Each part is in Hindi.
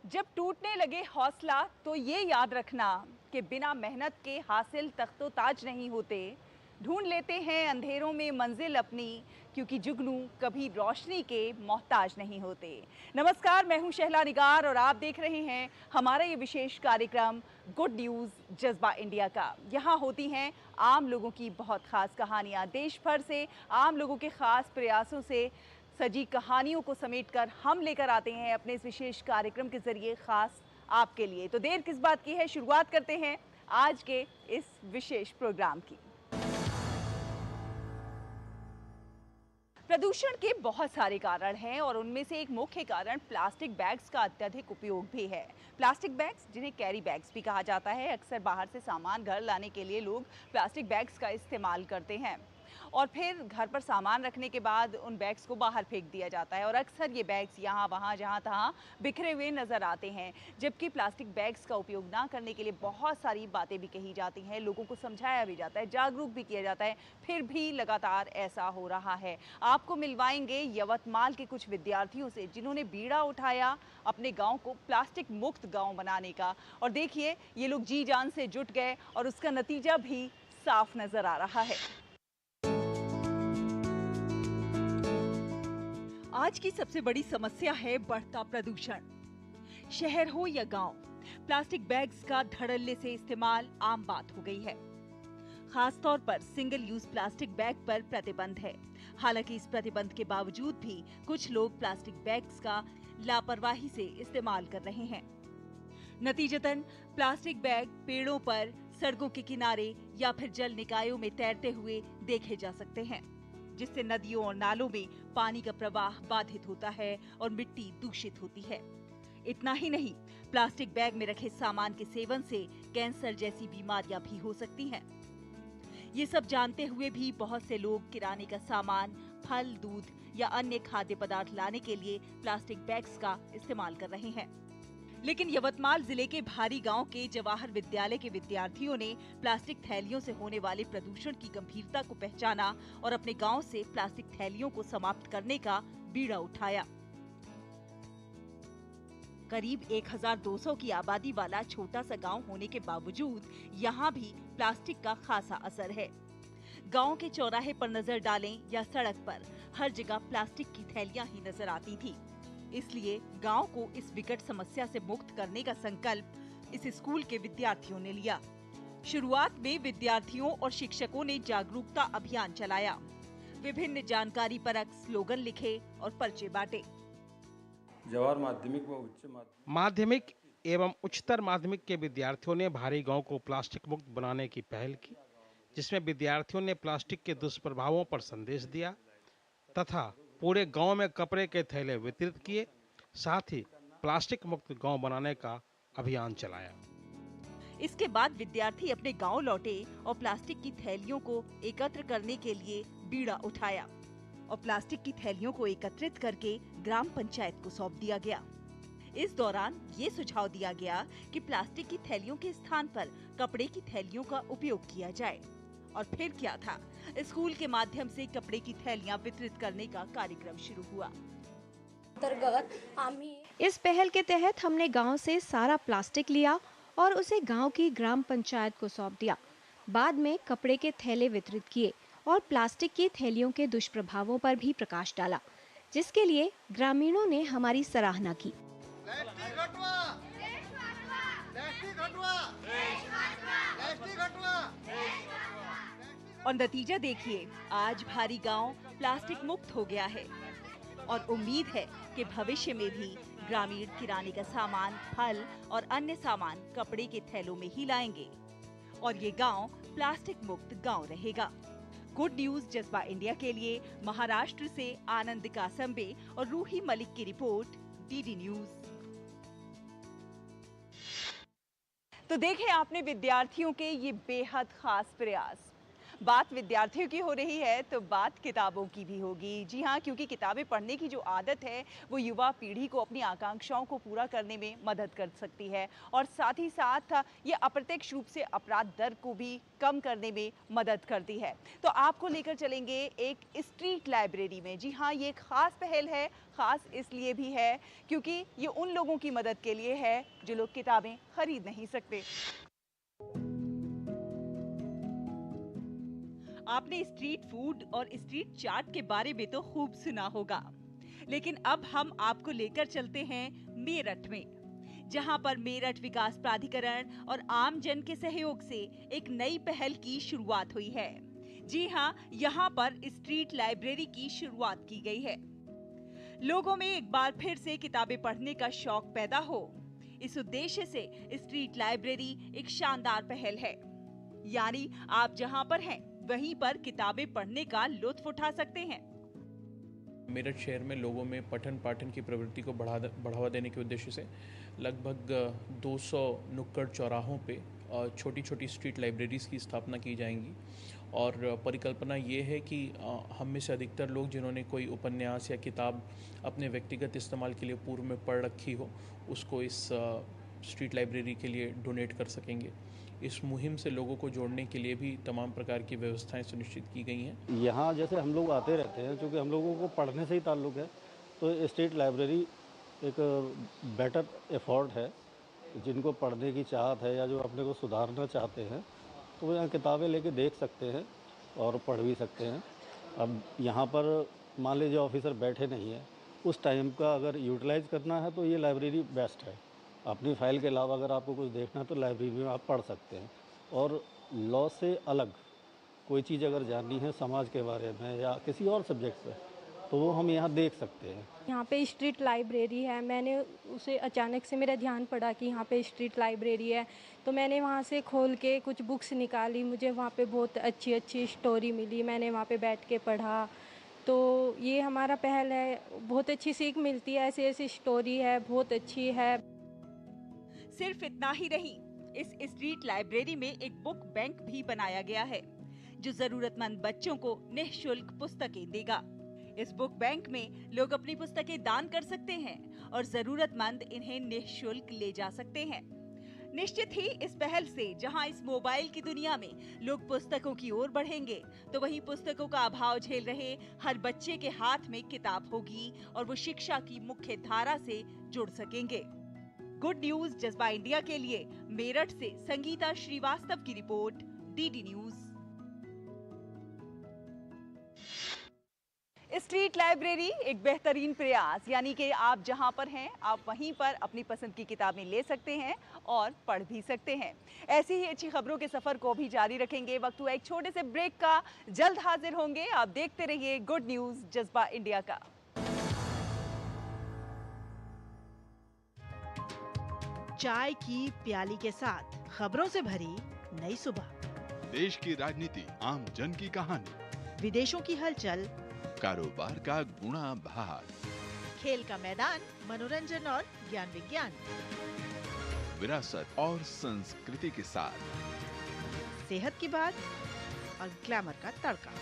जब टूटने लगे हौसला तो ये याद रखना कि बिना मेहनत के हासिल तख्तो ताज नहीं होते। ढूंढ लेते हैं अंधेरों में मंजिल अपनी, क्योंकि जुगनू कभी रोशनी के मोहताज नहीं होते। नमस्कार, मैं हूं शहला निगार और आप देख रहे हैं हमारा ये विशेष कार्यक्रम गुड न्यूज़ जज्बा इंडिया का। यहाँ होती हैं आम लोगों की बहुत खास कहानियाँ। देश भर से आम लोगों के खास प्रयासों से सजी कहानियों को समेटकर हम लेकर आते हैं अपने इस विशेष कार्यक्रम के जरिए खास आपके लिए। तो देर किस बात की है, शुरुआत करते हैं आज के इस विशेष प्रोग्राम की। प्रदूषण के बहुत सारे कारण हैं और उनमें से एक मुख्य कारण प्लास्टिक बैग्स का अत्यधिक उपयोग भी है। प्लास्टिक बैग्स, जिन्हें कैरी बैग्स भी कहा जाता है, अक्सर बाहर से सामान घर लाने के लिए लोग प्लास्टिक बैग्स का इस्तेमाल करते हैं और फिर घर पर सामान रखने के बाद उन बैग्स को बाहर फेंक दिया जाता है और अक्सर ये बैग्स यहाँ वहाँ जहाँ तहाँ बिखरे हुए नज़र आते हैं। जबकि प्लास्टिक बैग्स का उपयोग ना करने के लिए बहुत सारी बातें भी कही जाती हैं, लोगों को समझाया भी जाता है, जागरूक भी किया जाता है, फिर भी लगातार ऐसा हो रहा है। आपको मिलवाएंगे यवतमाल के कुछ विद्यार्थियों से जिन्होंने बीड़ा उठाया अपने गाँव को प्लास्टिक मुक्त गाँव बनाने का। और देखिए, ये लोग जी जान से जुट गए और उसका नतीजा भी साफ नज़र आ रहा है। आज की सबसे बड़ी समस्या है बढ़ता प्रदूषण। शहर हो या गांव, प्लास्टिक बैग्स का धड़ल्ले से इस्तेमाल आम बात हो गई है। खास तौर पर सिंगल यूज प्लास्टिक बैग पर प्रतिबंध है। हालांकि इस प्रतिबंध के बावजूद भी कुछ लोग प्लास्टिक बैग्स का लापरवाही से इस्तेमाल कर रहे हैं। नतीजतन प्लास्टिक बैग पेड़ों पर, सड़कों के किनारे या फिर जल निकायों में तैरते हुए देखे जा सकते हैं, जिससे नदियों और नालों में पानी का प्रवाह बाधित होता है और मिट्टी दूषित होती है। इतना ही नहीं, प्लास्टिक बैग में रखे सामान के सेवन से कैंसर जैसी बीमारियां भी हो सकती हैं। ये सब जानते हुए भी बहुत से लोग किराने का सामान, फल, दूध या अन्य खाद्य पदार्थ लाने के लिए प्लास्टिक बैग्स का इस्तेमाल कर रहे हैं। लेकिन यवतमाल जिले के भारी गांव के जवाहर विद्यालय के विद्यार्थियों ने प्लास्टिक थैलियों से होने वाले प्रदूषण की गंभीरता को पहचाना और अपने गांव से प्लास्टिक थैलियों को समाप्त करने का बीड़ा उठाया। करीब 1200 की आबादी वाला छोटा सा गांव होने के बावजूद यहाँ भी प्लास्टिक का खासा असर है। गांव के चौराहे पर नजर डालें या सड़क पर, हर जगह प्लास्टिक की थैलियां ही नजर आती थी। इसलिए गांव को इस विकट समस्या से मुक्त करने का संकल्प इस स्कूल के विद्यार्थियों ने लिया। शुरुआत में विद्यार्थियों और शिक्षकों ने जागरूकता अभियान चलाया, विभिन्न जानकारी परक स्लोगन लिखे और पर्चे बांटे। जवाहर माध्यमिक एवं उच्चतर माध्यमिक के विद्यार्थियों ने भारी गांव को प्लास्टिक मुक्त बनाने की पहल की, जिसमें विद्यार्थियों ने प्लास्टिक के दुष्प्रभावों पर संदेश दिया तथा पूरे गांव में कपड़े के थैले वितरित किए। साथ ही प्लास्टिक मुक्त गांव बनाने का अभियान चलाया। इसके बाद विद्यार्थी अपने गांव लौटे और प्लास्टिक की थैलियों को एकत्र करने के लिए बीड़ा उठाया और प्लास्टिक की थैलियों को एकत्रित करके ग्राम पंचायत को सौंप दिया गया। इस दौरान ये सुझाव दिया गया कि प्लास्टिक की थैलियों के स्थान पर कपड़े की थैलियों का उपयोग किया जाए। और फिर क्या था, स्कूल के माध्यम से कपड़े की थैलियां वितरित करने का कार्यक्रम शुरू हुआ। इस पहल के तहत हमने गांव से सारा प्लास्टिक लिया और उसे गांव की ग्राम पंचायत को सौंप दिया। बाद में कपड़े के थैले वितरित किए और प्लास्टिक की थैलियों के दुष्प्रभावों पर भी प्रकाश डाला, जिसके लिए ग्रामीणों ने हमारी सराहना की। और नतीजा देखिए, आज भारी गांव प्लास्टिक मुक्त हो गया है और उम्मीद है कि भविष्य में भी ग्रामीण किराने का सामान, फल और अन्य सामान कपड़े के थैलों में ही लाएंगे और ये गांव प्लास्टिक मुक्त गांव रहेगा। गुड न्यूज जज्बा इंडिया के लिए महाराष्ट्र से आनंद कासंबे और रूही मलिक की रिपोर्ट, डीडी न्यूज। तो देखें आपने विद्यार्थियों के ये बेहद खास प्रयास। बात विद्यार्थियों की हो रही है तो बात किताबों की भी होगी। जी हाँ, क्योंकि किताबें पढ़ने की जो आदत है वो युवा पीढ़ी को अपनी आकांक्षाओं को पूरा करने में मदद कर सकती है और साथ ही साथ ये अप्रत्यक्ष रूप से अपराध दर को भी कम करने में मदद करती है। तो आपको लेकर चलेंगे एक स्ट्रीट लाइब्रेरी में। जी हाँ, ये एक खास पहल है, खास इसलिए भी है क्योंकि ये उन लोगों की मदद के लिए है जो लोग किताबें खरीद नहीं सकते। आपने स्ट्रीट फूड और स्ट्रीट चाट के बारे में तो खूब सुना होगा, लेकिन अब हम आपको लेकर चलते हैं मेरठ में, जहां पर मेरठ विकास प्राधिकरण और आम जन के सहयोग से एक नई पहल की शुरुआत हुई है। जी हां, यहां पर स्ट्रीट लाइब्रेरी की शुरुआत की गई है। लोगों में एक बार फिर से किताबें पढ़ने का शौक पैदा हो, इस उद्देश्य से स्ट्रीट लाइब्रेरी एक शानदार पहल है। यानी आप जहां पर हैं वहीं पर किताबें पढ़ने का लुत्फ उठा सकते हैं। मेरठ शहर में लोगों में पठन पाठन की प्रवृत्ति को बढ़ावा देने के उद्देश्य से लगभग 200 नुक्कड़ चौराहों पे छोटी छोटी स्ट्रीट लाइब्रेरीज़ की स्थापना की जाएंगी और परिकल्पना ये है कि हम में से अधिकतर लोग जिन्होंने कोई उपन्यास या किताब अपने व्यक्तिगत इस्तेमाल के लिए पूर्व में पढ़ रखी हो उसको इस स्ट्रीट लाइब्रेरी के लिए डोनेट कर सकेंगे। इस मुहिम से लोगों को जोड़ने के लिए भी तमाम प्रकार की व्यवस्थाएं सुनिश्चित की गई हैं। यहाँ जैसे हम लोग आते रहते हैं, क्योंकि हम लोगों को पढ़ने से ही ताल्लुक़ है, तो स्ट्रीट लाइब्रेरी एक बेटर एफर्ट है। जिनको पढ़ने की चाहत है या जो अपने को सुधारना चाहते हैं तो वो यहाँ किताबें लेके देख सकते हैं और पढ़ भी सकते हैं। अब यहाँ पर मान लीजिए ऑफिसर बैठे नहीं है, उस टाइम का अगर यूटिलाइज़ करना है तो ये लाइब्रेरी बेस्ट है। अपनी फ़ाइल के अलावा अगर आपको कुछ देखना है तो लाइब्रेरी में आप पढ़ सकते हैं। और लॉ से अलग कोई चीज़ अगर जाननी है समाज के बारे में या किसी और सब्जेक्ट से, तो वो हम यहाँ देख सकते हैं। यहाँ पे स्ट्रीट लाइब्रेरी है, मैंने उसे अचानक से मेरा ध्यान पड़ा कि यहाँ पे स्ट्रीट लाइब्रेरी है, तो मैंने वहाँ से खोल के कुछ बुक्स निकाली। मुझे वहाँ पे बहुत अच्छी अच्छी स्टोरी मिली, मैंने वहाँ पे बैठ के पढ़ा। तो ये हमारा पहल है, बहुत अच्छी सीख मिलती है, ऐसी ऐसी स्टोरी है, बहुत अच्छी है। सिर्फ इतना ही नहीं, इस स्ट्रीट लाइब्रेरी में एक बुक बैंक भी बनाया गया है जो जरूरतमंद बच्चों को निःशुल्क पुस्तकें देगा। इस बुक बैंक में लोग अपनी पुस्तकें दान कर सकते हैं और जरूरतमंद इन्हें निःशुल्क ले जा सकते हैं। निश्चित ही इस पहल से जहां इस मोबाइल की दुनिया में लोग पुस्तकों की ओर बढ़ेंगे, तो वहीं पुस्तकों का अभाव झेल रहे हर बच्चे के हाथ में किताब होगी और वो शिक्षा की मुख्य धारा से जुड़ सकेंगे। गुड न्यूज जज्बा इंडिया के लिए मेरठ से संगीता श्रीवास्तव की report, DD news. Street library एक बेहतरीन प्रयास, यानी कि आप जहां पर हैं आप वहीं पर अपनी पसंद की किताबें ले सकते हैं और पढ़ भी सकते हैं। ऐसी ही अच्छी खबरों के सफर को भी जारी रखेंगे। वक्त हुआ एक छोटे से ब्रेक का, जल्द हाजिर होंगे। आप देखते रहिए गुड न्यूज जज्बा इंडिया का। चाय की प्याली के साथ खबरों से भरी नई सुबह, देश की राजनीति, आम जन की कहानी, विदेशों की हलचल, कारोबार का गुणा भाग, खेल का मैदान, मनोरंजन और ज्ञान विज्ञान, विरासत और संस्कृति के साथ सेहत की बात और ग्लैमर का तड़का।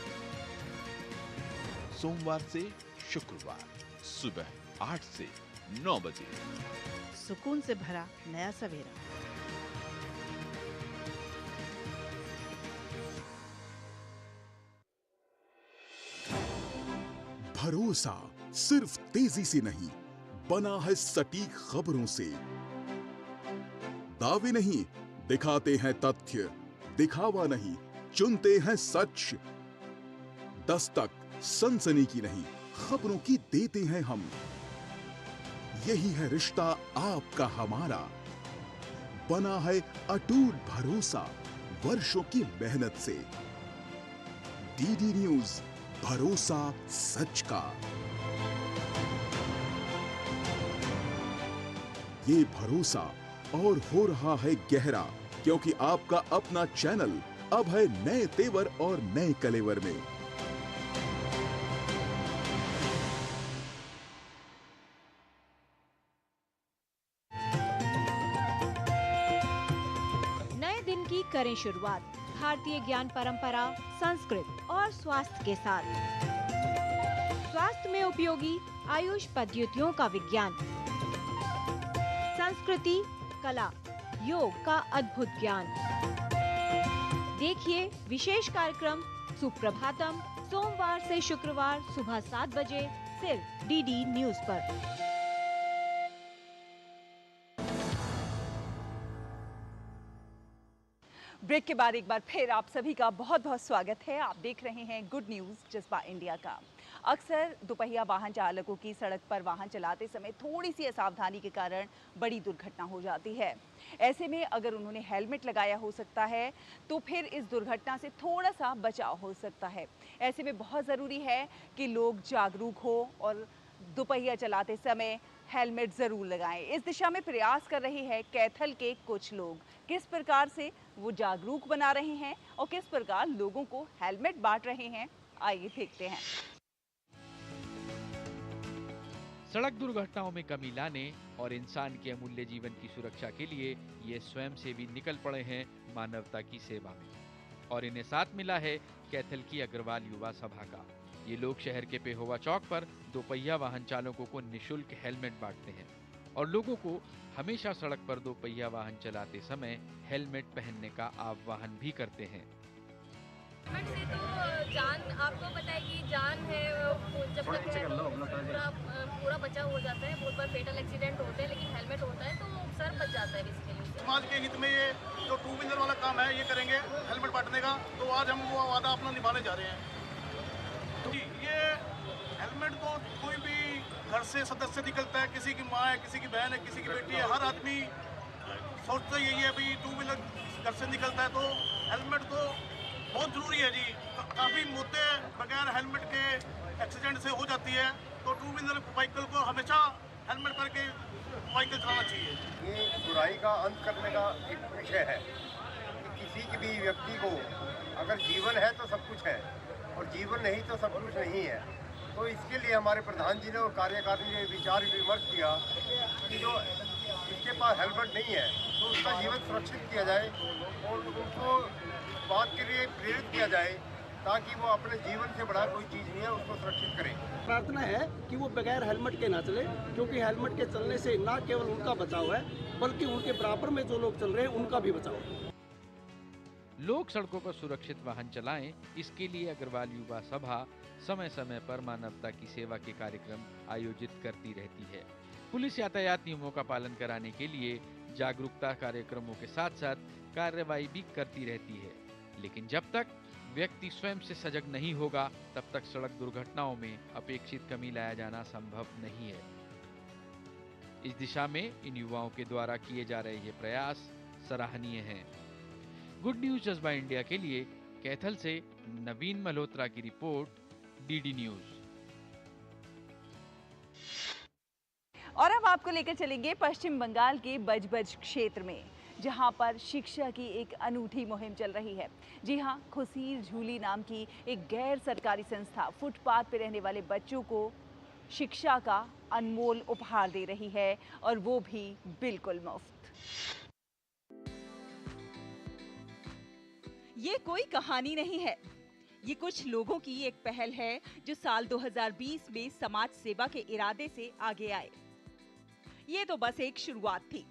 सोमवार से शुक्रवार सुबह 8 से 9 बजे, सुकून से भरा नया सवेरा। भरोसा सिर्फ तेजी से नहीं, बना है सटीक खबरों से। दावे नहीं, दिखाते हैं तथ्य, दिखावा नहीं, चुनते हैं सच। दस्तक सनसनी की नहीं, खबरों की देते हैं हम। यही है रिश्ता आपका हमारा, बना है अटूट भरोसा वर्षों की मेहनत से। डीडी न्यूज, भरोसा सच का। ये भरोसा और हो रहा है गहरा, क्योंकि आपका अपना चैनल अब है नए तेवर और नए कलेवर में। नए दिन की करें शुरुआत, भारतीय ज्ञान परंपरा, संस्कृत और स्वास्थ्य के साथ। स्वास्थ्य में उपयोगी आयुष पद्धतियों का विज्ञान, संस्कृति, कला, योग का अद्भुत ज्ञान। देखिए विशेष कार्यक्रम सुप्रभातम सोमवार से शुक्रवार सुबह 7 बजे सिर्फ डीडी न्यूज पर। ब्रेक के बाद एक बार फिर आप सभी का बहुत बहुत स्वागत है। आप देख रहे हैं गुड न्यूज़ जज्बा इंडिया का। अक्सर दोपहिया वाहन चालकों की सड़क पर वाहन चलाते समय थोड़ी सी असावधानी के कारण बड़ी दुर्घटना हो जाती है। ऐसे में अगर उन्होंने हेलमेट लगाया हो सकता है तो फिर इस दुर्घटना से थोड़ा सा बचाव हो सकता है। ऐसे में बहुत ज़रूरी है कि लोग जागरूक हो और दोपहिया चलाते समय हेलमेट ज़रूर लगाएं। इस दिशा में प्रयास कर रहे हैं कैथल के कुछ लोग। किस प्रकार से वो जागरूक बना रहे हैं और किस प्रकार लोगों को हेलमेट बांट रहे हैं, आइए देखते हैं। सड़क दुर्घटनाओं में कमी लाने और इंसान के अमूल्य जीवन की सुरक्षा के लिए ये स्वयंसेवी निकल पड़े हैं मानवता की सेवा में, और इन्हें साथ मिला है कैथल की अग्रवाल युवा सभा का। ये लोग शहर के पेहोवा चौक पर दोपहिया वाहन चालकों को निशुल्क हेलमेट बांटते हैं और लोगों को हमेशा सड़क पर दोपहिया वाहन चलाते समय हेलमेट पहनने का आह्वान भी करते हैं। हेलमेट से तो जान, आपको पता है कि जान है, जब तक है तो पूरा बचाव हो जाता है। बहुत बार फेटल एक्सीडेंट होते हैं, लेकिन हेलमेट होता है तो सर बच जाता है इसके लिए। समाज के हित में ये जो टू व्हीलर वाला काम है ये करेंगे हेलमेट बांटने का, तो आज हम वो वादा अपना निभाने जा रहे हैं। तो ये हेलमेट तो कोई भी घर से सदस्य निकलता है, किसी की माँ है, किसी की बहन है, किसी की बेटी है, हर आदमी सोचता यही है भाई टू व्हीलर घर से निकलता है तो हेलमेट तो बहुत ज़रूरी है जी। काफ़ी मौतें बगैर हेलमेट के एक्सीडेंट से हो जाती है, तो टू व्हीलर व्हीकल को हमेशा हेलमेट करके व्हीकल चलाना चाहिए। ये बुराई का अंत करने का एक विषय है कि किसी भी व्यक्ति को अगर जीवन है तो सब कुछ है और जीवन नहीं तो सब कुछ नहीं है। तो इसके लिए हमारे प्रधान जी ने और कार्यकारिणी ने विचार विमर्श किया कि जो इसके पास हेलमेट नहीं है तो उसका जीवन सुरक्षित किया जाए और उनको बात के लिए प्रेरित किया जाए ताकि वो अपने जीवन से बड़ा कोई चीज़ नहीं है उसको सुरक्षित करें। प्रार्थना है कि वो बगैर हेलमेट के ना चले, क्योंकि हेलमेट के चलने से न केवल उनका बचाव है बल्कि उनके बराबर में जो लोग चल रहे हैं उनका भी बचाव है। लोग सड़कों पर सुरक्षित वाहन चलाएं, इसके लिए अग्रवाल युवा सभा समय समय पर मानवता की सेवा के कार्यक्रम आयोजित करती रहती है। पुलिस यातायात नियमों का पालन कराने के लिए जागरूकता कार्यक्रमों के साथ साथ कार्रवाई भी करती रहती है, लेकिन जब तक व्यक्ति स्वयं से सजग नहीं होगा तब तक सड़क दुर्घटनाओं में अपेक्षित कमी लाया जाना संभव नहीं है। इस दिशा में इन युवाओं के द्वारा किए जा रहे ये प्रयास सराहनीय हैं। गुड न्यूज जज्बा इंडिया के लिए कैथल से नवीन मल्होत्रा की रिपोर्ट, डीडी न्यूज। और अब आपको लेकर चलेंगे पश्चिम बंगाल के बजबज क्षेत्र में, जहां पर शिक्षा की एक अनूठी मुहिम चल रही है। जी हां, खुशीर झूली नाम की एक गैर सरकारी संस्था फुटपाथ पर रहने वाले बच्चों को शिक्षा का अनमोल उपहार दे रही है, और वो भी बिल्कुल मुफ्त। ये कोई कहानी नहीं है, ये कुछ लोगों की एक पहल है जो साल 2020 में समाज सेवा के इरादे से आगे आए। ये तो बस एक शुरुआत थी।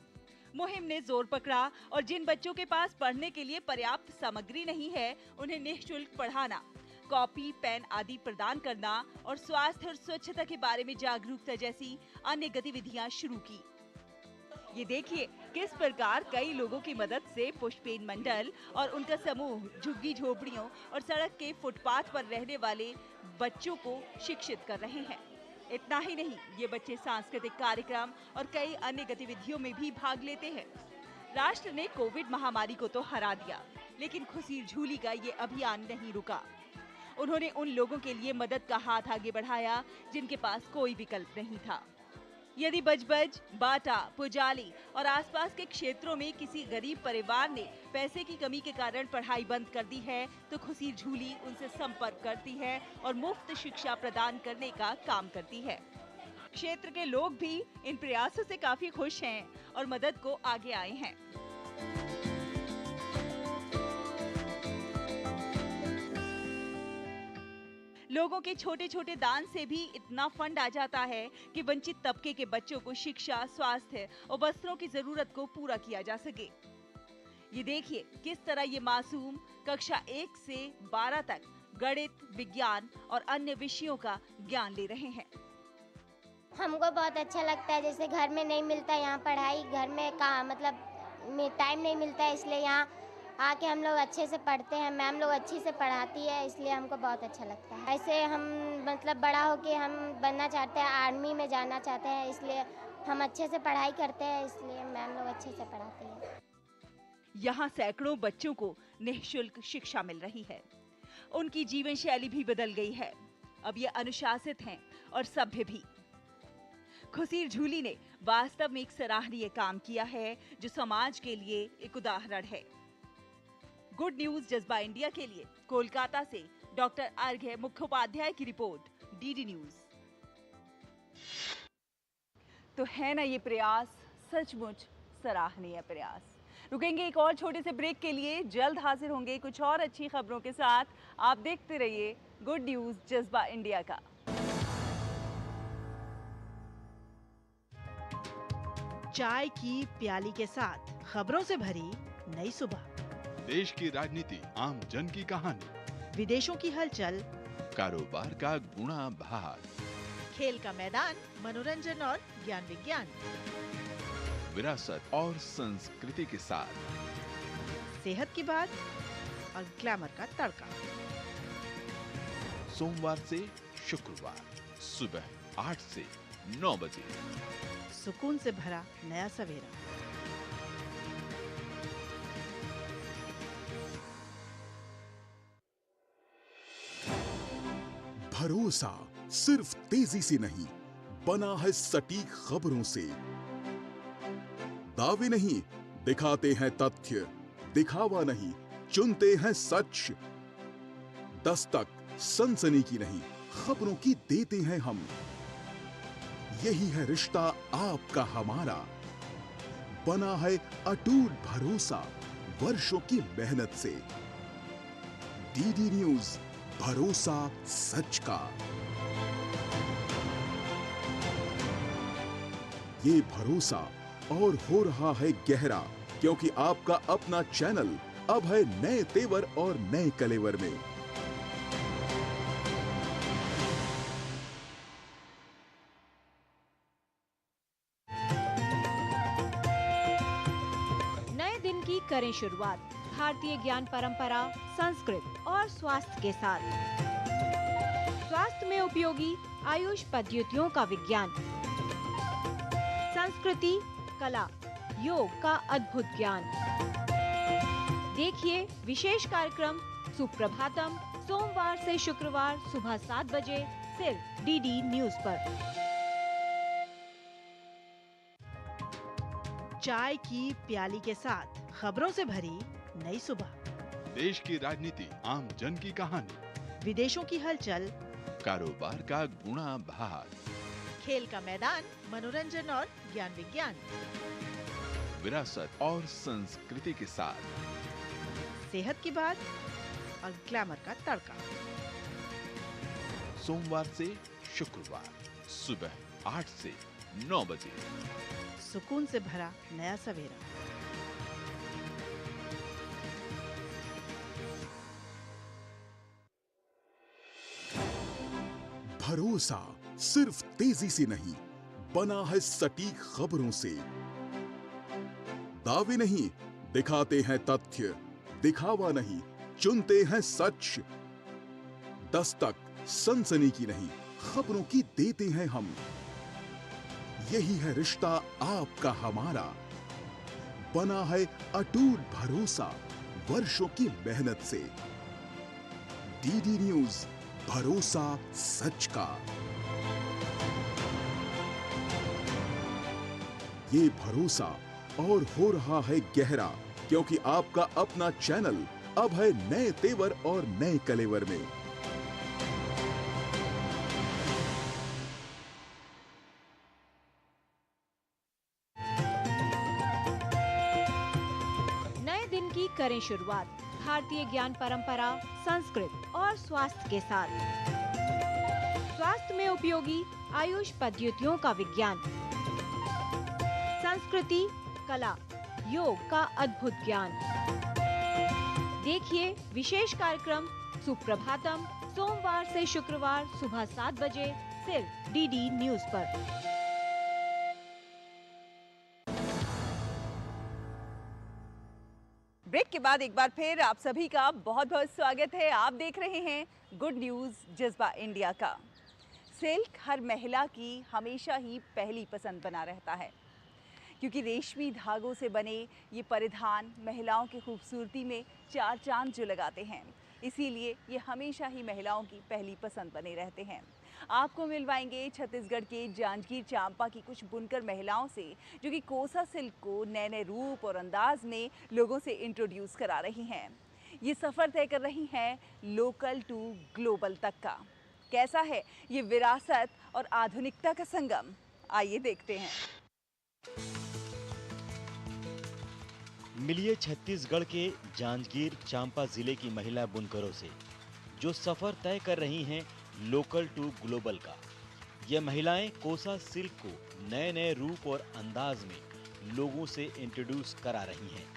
मुहिम ने जोर पकड़ा और जिन बच्चों के पास पढ़ने के लिए पर्याप्त सामग्री नहीं है उन्हें निःशुल्क पढ़ाना, कॉपी, पेन आदि प्रदान करना और स्वास्थ्य और स्वच्छता के बारे में जागरूकता जैसी अन्य गतिविधियां शुरू की। ये देखिए किस प्रकार कई लोगों की मदद से पुष्पेन मंडल और उनका समूह झुग्गी झोपड़ियों और सड़क के फुटपाथ पर रहने वाले बच्चों को शिक्षित कर रहे हैं। इतना ही नहीं, ये बच्चे सांस्कृतिक कार्यक्रम और कई अन्य गतिविधियों में भी भाग लेते हैं। राष्ट्र ने कोविड महामारी को तो हरा दिया, लेकिन खुशीर झूली का ये अभियान नहीं रुका। उन्होंने उन लोगों के लिए मदद का हाथ आगे बढ़ाया जिनके पास कोई विकल्प नहीं था। यदि बजबज, बाटा, पुजाली और आसपास के क्षेत्रों में किसी गरीब परिवार ने पैसे की कमी के कारण पढ़ाई बंद कर दी है तो खुशीर झूली उनसे संपर्क करती है और मुफ्त शिक्षा प्रदान करने का काम करती है। क्षेत्र के लोग भी इन प्रयासों से काफी खुश हैं और मदद को आगे आए हैं। लोगों के छोटे छोटे दान से भी इतना फंड आ जाता है कि वंचित तबके के बच्चों को शिक्षा, स्वास्थ्य और वस्त्रों की जरूरत को पूरा किया जा सके। ये देखिए किस तरह ये मासूम कक्षा 1 से 12 तक गणित, विज्ञान और अन्य विषयों का ज्ञान ले रहे हैं। हमको बहुत अच्छा लगता है, जैसे घर में नहीं मिलता यहाँ पढ़ाई, घर में मतलब टाइम नहीं मिलता है, इसलिए यहाँ आके हम लोग अच्छे से पढ़ते हैं। मैम लोग अच्छी से पढ़ाती है, इसलिए हमको बहुत अच्छा लगता है। ऐसे हम मतलब बड़ा होके हम बनना चाहते हैं, आर्मी में जाना चाहते हैं, इसलिए हम अच्छे से पढ़ाई करते हैं, इसलिए मैम लोग अच्छे से पढ़ाती है। यहाँ सैकड़ों बच्चों को निःशुल्क शिक्षा मिल रही है। उनकी जीवन शैली भी बदल गई है। अब ये अनुशासित हैं और सभ्य भी। खुशीर झूली ने वास्तव में एक सराहनीय काम किया है, जो समाज के लिए एक उदाहरण है। गुड न्यूज जज्बा इंडिया के लिए कोलकाता से डॉक्टर अर्घ्य मुखोपाध्याय की रिपोर्ट, डीडी न्यूज। तो है ना ये प्रयास सचमुच सराहनीय प्रयास। रुकेंगे एक और छोटे से ब्रेक के लिए, जल्द हाजिर होंगे कुछ और अच्छी खबरों के साथ। आप देखते रहिए गुड न्यूज जज्बा इंडिया का। चाय की प्याली के साथ खबरों से भरी नई सुबह, देश की राजनीति, आम जन की कहानी, विदेशों की हलचल, कारोबार का गुणा भार, खेल का मैदान, मनोरंजन और ज्ञान विज्ञान, विरासत और संस्कृति के साथ सेहत की बात और ग्लैमर का तड़का। सोमवार से शुक्रवार सुबह 8 से 9 बजे, सुकून से भरा नया सवेरा। भरोसा सिर्फ तेजी से नहीं, बना है सटीक खबरों से। दावे नहीं, दिखाते हैं तथ्य, दिखावा नहीं, चुनते हैं सच। दस्तक सनसनी की नहीं, खबरों की देते हैं हम। यही है रिश्ता आपका हमारा, बना है अटूट भरोसा वर्षों की मेहनत से। डीडी न्यूज, भरोसा सच का। ये भरोसा और हो रहा है गहरा, क्योंकि आपका अपना चैनल अब है नए तेवर और नए कलेवर में। नए दिन की करें शुरुआत भारतीय ज्ञान परंपरा, संस्कृत और स्वास्थ्य के साथ। स्वास्थ्य में उपयोगी आयुष पद्धतियों का विज्ञान, संस्कृति, कला, योग का अद्भुत ज्ञान। देखिए विशेष कार्यक्रम सुप्रभातम सोमवार से शुक्रवार सुबह 7 बजे सिर्फ डीडी न्यूज पर। चाय की प्याली के साथ खबरों से भरी नई सुबह, देश की राजनीति, आम जन की कहानी, विदेशों की हलचल, कारोबार का गुणा भार, खेल का मैदान, मनोरंजन और ज्ञान विज्ञान, विरासत और संस्कृति के साथ सेहत की बात और ग्लैमर का तड़का। सोमवार से शुक्रवार सुबह 8 से 9 बजे, सुकून से भरा नया सवेरा। भरोसा सिर्फ तेजी से नहीं, बना है सटीक खबरों से। दावे नहीं, दिखाते हैं तथ्य, दिखावा नहीं, चुनते हैं सच। दस्तक सनसनी की नहीं, खबरों की देते हैं हम। यही है रिश्ता आपका हमारा, बना है अटूट भरोसा वर्षों की मेहनत से। डीडी न्यूज, भरोसा सच का। ये भरोसा और हो रहा है गहरा, क्योंकि आपका अपना चैनल अब है नए तेवर और नए कलेवर में। नए दिन की करें शुरुआत भारतीय ज्ञान परंपरा, संस्कृत और स्वास्थ्य के साथ। स्वास्थ्य में उपयोगी आयुष पद्धतियों का विज्ञान, संस्कृति, कला, योग का अद्भुत ज्ञान। देखिए विशेष कार्यक्रम सुप्रभातम सोमवार से शुक्रवार सुबह 7 बजे सिर्फ डीडी न्यूज पर। ब्रेक के बाद एक बार फिर आप सभी का बहुत बहुत स्वागत है। आप देख रहे हैं गुड न्यूज़ जज्बा इंडिया का। सिल्क हर महिला की हमेशा ही पहली पसंद बना रहता है, क्योंकि रेशमी धागों से बने ये परिधान महिलाओं की खूबसूरती में चार चांद जो लगाते हैं, इसीलिए ये हमेशा ही महिलाओं की पहली पसंद बने रहते हैं। आपको मिलवाएंगे छत्तीसगढ़ के जांजगीर चांपा की कुछ बुनकर महिलाओं से, जो कि कोसा सिल्क को नए नए रूप और अंदाज में लोगों से इंट्रोड्यूस करा रही हैं। ये सफ़र तय कर रही हैं लोकल टू ग्लोबल तक का। कैसा है ये विरासत और आधुनिकता का संगम, आइए देखते हैं। मिलिए छत्तीसगढ़ के जांजगीर चांपा जिले की महिला बुनकरों से, जो सफ़र तय कर रही हैं लोकल टू ग्लोबल का। ये महिलाएं कोसा सिल्क को नए नए रूप और अंदाज में लोगों से इंट्रोड्यूस करा रही हैं।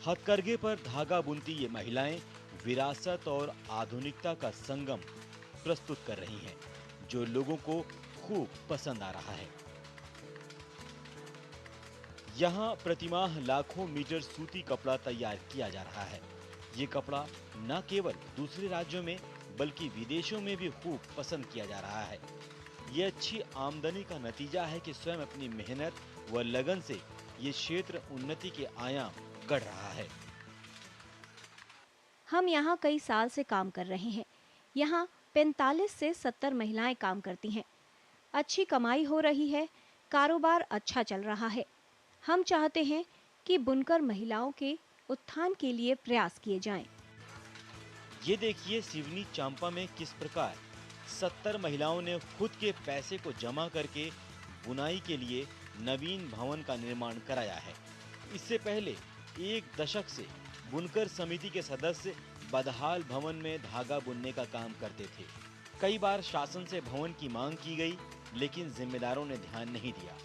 हथकरघे पर धागा बुनती ये महिलाएं विरासत और आधुनिकता का संगम प्रस्तुत कर रही हैं, जो लोगों को खूब पसंद आ रहा है। यहाँ प्रतिमाह लाखों मीटर सूती कपड़ा तैयार किया जा रहा है। ये कपड़ा न केवल दूसरे राज्यों में बल्कि विदेशों में भी खूब पसंद किया जा रहा है। ये अच्छी आमदनी का नतीजा है कि स्वयं अपनी मेहनत व लगन से ये क्षेत्र उन्नति के आयाम गढ़ रहा है। हम यहाँ कई साल से काम कर रहे हैं। यहाँ 45 से 70 महिलाएं काम करती हैं। अच्छी कमाई हो रही है, कारोबार अच्छा चल रहा है। हम चाहते हैं कि बुनकर महिलाओं के उत्थान के लिए प्रयास किए जाएं। ये देखिए सिवनी चांपा में किस प्रकार 70 महिलाओं ने खुद के पैसे को जमा करके बुनाई के लिए नवीन भवन का निर्माण कराया है। इससे पहले एक दशक से बुनकर समिति के सदस्य बदहाल भवन में धागा बुनने का काम करते थे। कई बार शासन से भवन की मांग की गई, लेकिन जिम्मेदारों ने ध्यान नहीं दिया,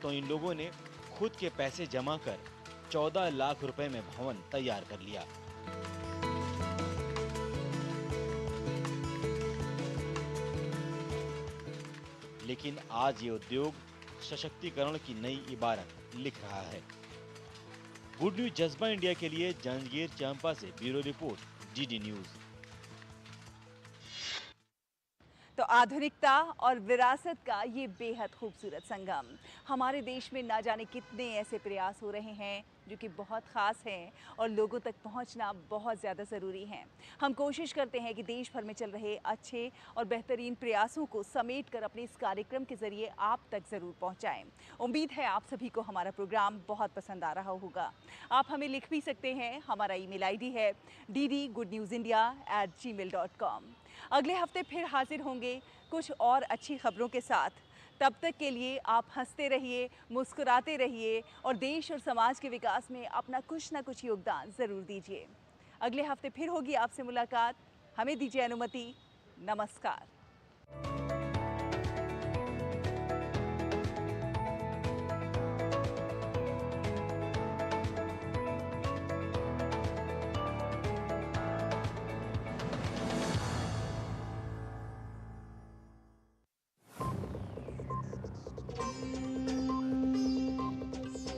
तो इन लोगों ने खुद के पैसे जमा कर 14 लाख रुपए में भवन तैयार कर लिया। लेकिन आज ये उद्योग सशक्तिकरण की नई इबारत लिख रहा है। गुड न्यूज जज्बा इंडिया के लिए जांजगीर चांपा से ब्यूरो रिपोर्ट, डीडी न्यूज। तो आधुनिकता और विरासत का ये बेहद खूबसूरत संगम। हमारे देश में ना जाने कितने ऐसे प्रयास हो रहे हैं जो कि बहुत ख़ास हैं और लोगों तक पहुंचना बहुत ज़्यादा ज़रूरी है। हम कोशिश करते हैं कि देश भर में चल रहे अच्छे और बेहतरीन प्रयासों को समेट कर अपने इस कार्यक्रम के ज़रिए आप तक ज़रूर पहुंचाएं। उम्मीद है आप सभी को हमारा प्रोग्राम बहुत पसंद आ रहा होगा। आप हमें लिख भी सकते हैं। हमारा ईमेल आईडी है ddgoodnewsindia@gmail.com। अगले हफ्ते फिर हाजिर होंगे कुछ और अच्छी खबरों के साथ। तब तक के लिए आप हंसते रहिए, मुस्कुराते रहिए और देश और समाज के विकास में अपना कुछ ना कुछ योगदान ज़रूर दीजिए। अगले हफ्ते फिर होगी आपसे मुलाकात। हमें दीजिए अनुमति। नमस्कार।